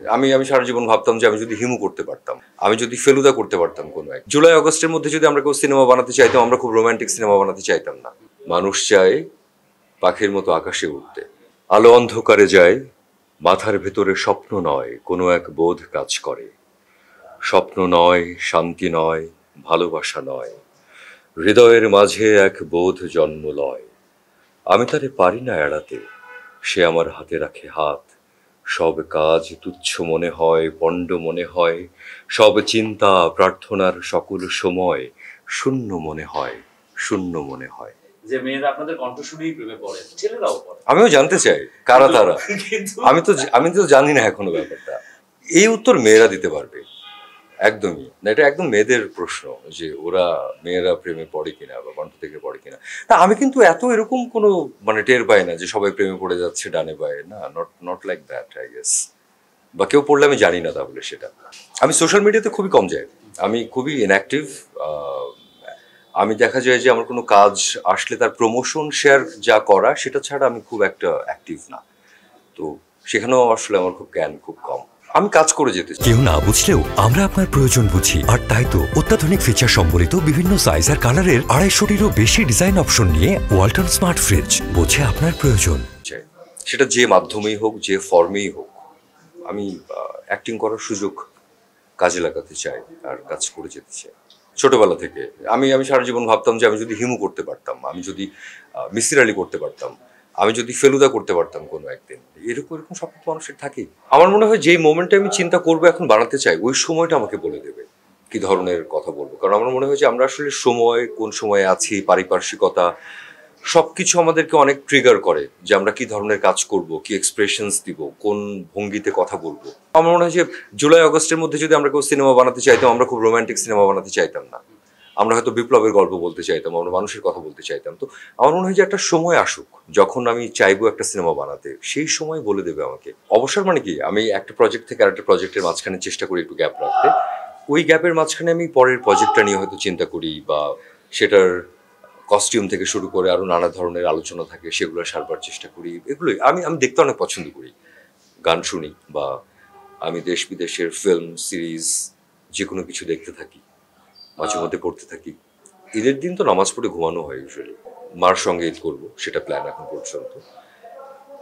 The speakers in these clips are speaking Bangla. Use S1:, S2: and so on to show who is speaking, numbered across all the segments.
S1: আমি আমি সারা জীবন ভাবতাম যে আমি যদি হিমু করতে পারতাম, আমি যদি ফেলুদা করতে পারতাম কোনো এক জুলাই আগস্টের মধ্যে যদি আমরা কেউ সিনেমা বানাতে চাইতাম, আমরা খুব রোমান্টিক সিনেমা বানাতে চাইতাম না। মানুষ চায় পাখির মতো আকাশে উঠতে, আলো অন্ধকারে যায়, মাথার ভেতরে স্বপ্ন নয় কোনো এক বোধ কাজ করে। স্বপ্ন নয়, শান্তি নয়, ভালোবাসা নয়, হৃদয়ের মাঝে এক বোধ জন্ম লয়। আমি তারে পারি না এড়াতে, সে আমার হাতে রাখে হাত। সব কাজ তুচ্ছ মনে হয়, পণ্ড মনে হয়, সব চিন্তা প্রার্থনার সকল সময় শূন্য মনে হয়, শূন্য মনে হয়।
S2: যে মেয়েরা আপনাদের কণ্ঠ শুনেই প্রেমে পড়ে, ছেলেরাও পড়ে।
S1: আমিও জানতে চাই কারা তারা। আমি তো জানি না এখনো ব্যাপারটা। এই উত্তর মেয়েরা দিতে পারবে, একদমই না। এটা একদম মেয়েদের প্রশ্ন যে ওরা মেয়েরা প্রেমে পড়ে কিনা বা কণ্ঠ থেকে পড়ে কিনা। না, আমি কিন্তু এত এরকম কোনো মানে টের পাই না যে সবাই প্রেমে পড়ে যাচ্ছে ডানে বায়ে, না, not not like that I guess. বা কেউ পড়লে আমি জানি না তাহলে সেটা। আমি সোশ্যাল মিডিয়াতে খুবই কম যাই, আমি খুবই ইনঅ্যাক্টিভ। আমি দেখা যায় যে আমার কোনো কাজ আসলে তার প্রমোশন শেয়ার যা করা সেটা ছাড়া আমি খুব একটা অ্যাক্টিভ না। তো সেখানেও আসলে আমার খুব জ্ঞান খুব কম। আমি কাজ করে যেতে চাই।
S3: কেউ না বুঝলেও আমরা আপনার প্রয়োজন বুঝি, আর তাই তো অত্যাধুনিক ফিচার সম্বলিত বিভিন্ন সাইজ আর কালারের 250-টিরও বেশি ডিজাইন অপশন নিয়ে ওয়ালটন স্মার্ট ফ্রিজ বোঝে আপনার প্রয়োজন।
S1: সেটা যে মাধ্যমেই হোক, যে ফর্মেই হোক, আমি অ্যাক্টিং করার সুযোগ কাজে লাগাতে চাই আর কাজ করে যেতে চাই। ছোটবেলা থেকে আমি সারা জীবন ভাবতাম যে আমি যদি হিমু করতে পারতাম, আমি যদি মিসির আলী করতে পারতাম, আমি যদি ফেলুদা করতে পারতাম কোনো একদিন। এরকম এরকম স্বপ্ন মানুষের থাকে। আমার মনে হয় যেই মোমেন্টে আমি চিন্তা করবো এখন বানাতে চাই, ওই সময়টা আমাকে বলে দেবে কি ধরনের কথা বলবো। কারণ আমার মনে হয় যে আমরা আসলে সময়, কোন সময়ে আছি, পারিপার্শ্বিকতা সবকিছু আমাদেরকে অনেক ট্রিগার করে যে আমরা কি ধরনের কাজ করব, কি এক্সপ্রেশনস দিব, কোন ভঙ্গিতে কথা বলবো। আমার মনে হয় যে জুলাই আগস্টের মধ্যে যদি আমরা কেউ সিনেমা বানাতে চাইতাম, আমরা খুব রোমান্টিক সিনেমা বানাতে চাইতাম না। আমরা হয়তো বিপ্লবের গল্প বলতে চাইতাম, আমরা মানুষের কথা বলতে চাইতাম। তো আমার মনে হয় যে একটা সময় আসুক যখন আমি চাইবো একটা সিনেমা বানাতে, সেই সময় বলে দেবে আমাকে। অবসর মানে কি, আমি একটা প্রজেক্ট থেকে আরেকটা প্রজেক্টের মাঝখানে চেষ্টা করি একটু গ্যাপ রাখতে। ওই গ্যাপের মাঝখানে আমি পরের প্রজেক্টটা নিয়ে হয়তো চিন্তা করি, বা সেটার কস্টিউম থেকে শুরু করে আরো নানা ধরনের আলোচনা থাকে, সেগুলো সারবার চেষ্টা করি। এগুলোই আমি আমি দেখতে অনেক পছন্দ করি, গান শুনি, বা আমি দেশ বিদেশের ফিল্ম সিরিজ যে কোনো কিছু দেখতে থাকি, মাঝে মধ্যে পড়তে থাকি। ঈদের দিন তো নামাজ পড়ে ঘুমানো হয় ইউজুয়ালি। মার সঙ্গে ঈদ করবো, সেটা প্ল্যান এখন পর্যন্ত।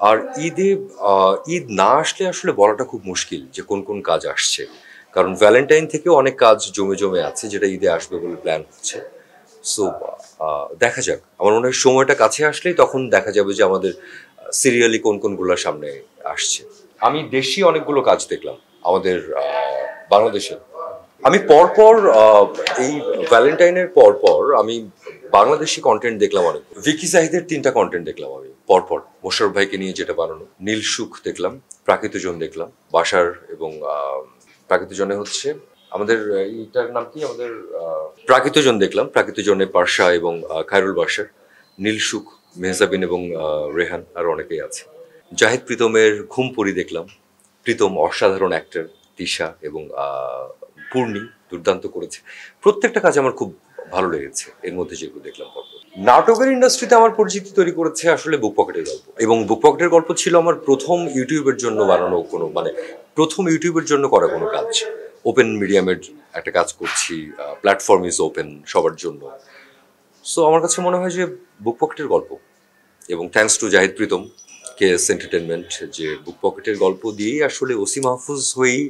S1: আর ঈদ না আসলে আসলে বলাটা খুব মুশকিল যে কোন কোন কাজ আসছে, কারণ ভ্যালেন্টাইন থেকেও অনেক কাজ জমে জমে আছে যেটা ঈদে আসবে বলে প্ল্যান হচ্ছে। সো দেখা যাক। আমার মনে হয় সময়টা কাছে আসলেই তখন দেখা যাবে যে আমাদের সিরিয়ালি কোন কোনগুলোর সামনে আসছে। আমি দেশি অনেকগুলো কাজ দেখলাম আমাদের বাংলাদেশে। আমি পরপর এই ভ্যালেন্টাইনের পরপর আমি বাংলাদেশি কন্টেন্ট দেখলাম অনেক। ভিকি জাহিদের 3টা কন্টেন্ট দেখলাম আমি পরপর, মোশাররফ ভাইকে নিয়ে যেটা বানানো। নীল সুখ দেখলাম, প্রাকৃতজন দেখলাম, বাসার এবং প্রাকৃতজনে হচ্ছে আমাদের এইটার নাম কি, আমাদের প্রাকৃতজন দেখলাম, প্রাকৃতজনে পারশা এবং খায়রুল বাসার। নীল সুখ মেহজাবিন এবং রেহান, আর অনেকেই আছে। জাহিদ প্রীতমের ঘুমপুরি দেখলাম, প্রীতম অসাধারণ অ্যাক্টর, তিশা এবং পূর্ণি দুর্দান্ত করেছে। প্রত্যেকটা কাজ আমার খুব ভালো লেগেছে এর মধ্যে যেগুলো দেখলাম। নাটকের ইন্ডাস্ট্রিতে আমার পরিচিতি তৈরি করেছে আসলে বুক পকেটের গল্প, এবং বুক পকেটের গল্প ছিল আমার প্রথম ইউটিউবের জন্য বানানো কোনো, মানে প্রথম ইউটিউবের জন্য করা কোনো কাজ। ওপেন মিডিয়ামের একটা কাজ করছি, প্ল্যাটফর্ম ইজ ওপেন সবার জন্য। সো আমার কাছে মনে হয় যে বুক পকেটের গল্প, এবং thanks to Zahid Pritom, KS entertainment, যে বুক পকেটের গল্প দিয়েই আসলে ওসি মাহফুজ হয়েই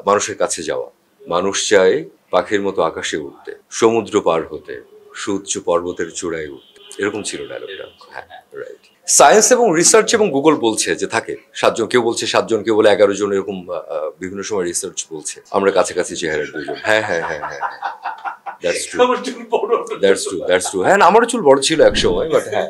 S1: মানুষের কাছে যাওয়া। মানুষ চায় পাখির মতো আকাশে উঠতে, সমুদ্র পার হতে, সুউচ্চ পর্বতের চূড়ায় উঠতে, এরকম ছিল ডায়লগটা। হ্যাঁ, রাইট। সায়েন্স এবং রিসার্চ এবং গুগল বলছে যে থাকে 7 জন, কেউ বলছে 7 জন, কেউ বলে 11 জন, এরকম বিভিন্ন সময় রিসার্চ বলছে আমরা কাছাকাছি চেহারার 2 জন। হ্যাঁ হ্যাঁ হ্যাঁ হ্যাঁ, that's true, that's true, that's true. হ্যাঁ, আমারও চুল বড় ছিল এক সময়, বাট হ্যাঁ